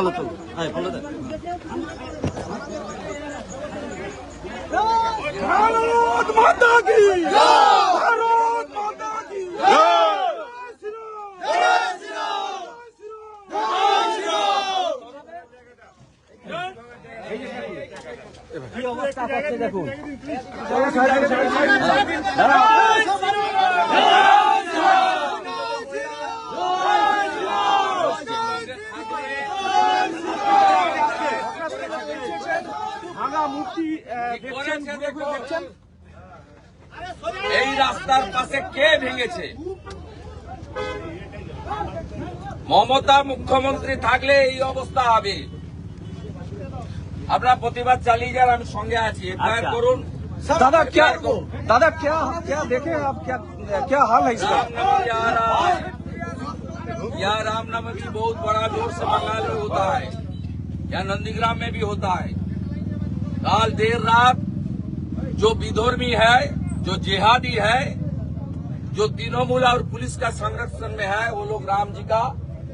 তোলো তোলো বলে দেন। ভারত মাতা কি জয়! ভারত মাতা কি জয়! জয় শ্রীরাম! জয় শ্রীরাম! কি অবস্থা করছে দেখুন। ভাঙা মূর্তি দেখছেন। এই রাস্তার পাশে কে ভেঙেছে? মমতা মুখ্যমন্ত্রী থাকলে এই অবস্থা হবে। আপনারা প্রতিবাদ চালিয়ে যান, আমি সঙ্গে আছি। এফআইআর করুন। दादा क्या दादा क्या क्या देखे आप क्या हाल है इसका? यह रामनवमी बहुत बड़ा जोर से बंगाल में होता है, या नंदीग्राम में भी होता है। कल देर रात जो विधर्मी है, जो जिहादी है, जो तृणमूल और पुलिस का संरक्षण में है, वो लोग राम जी का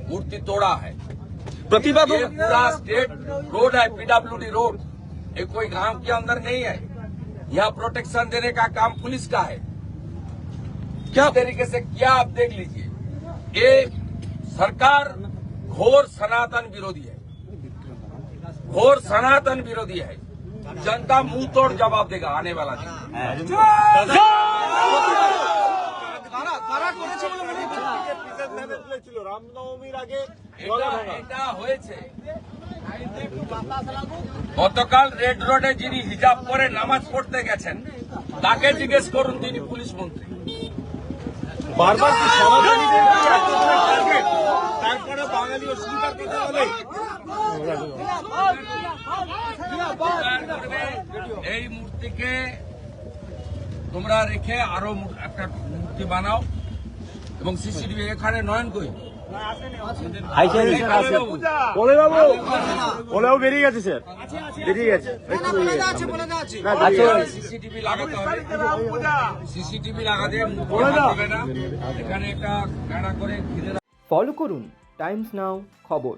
मूर्ति तोड़ा है। प्रतिबाद ये पूरा स्टेट रोड है, पीडब्ल्यूडी रोड। ये कोई गांव के अंदर नहीं है। यहाँ प्रोटेक्शन देने का काम पुलिस का है। क्या इस तरीके से क्या आप देख लीजिए, ये सरकार घोर सनातन विरोधी है, घोर सनातन विरोधी है। जनता मुंह तोड़ जवाब देगा आने वाला दिन। রামনবমীর আগে এটা হয়েছে গতকাল রেড রোডে যিনি হিজাব পরে নামাজ পড়তে গেছেন, তাকে জিজ্ঞেস করুন, তিনি পুলিশ মন্ত্রী। বারবার কি সনাতনীদের টার্গেট, তারপরে বাঙালি অস্বীকার করতে হলে এই মূর্তিকে তোমরা রেখে আরো একটা মূর্তি বানাও, এবং সিসিটিভি এখানে নয়ন কই বলেও বেরিয়ে গেছে স্যার, বেরিয়ে গেছে। সিসিটিভি লাগাতে হবে, সিসিটিভি লাগাতে হবে না, এখানে একটা গাড়া করে ঘিরে। ফলো করুন টাইমস নাও খবর।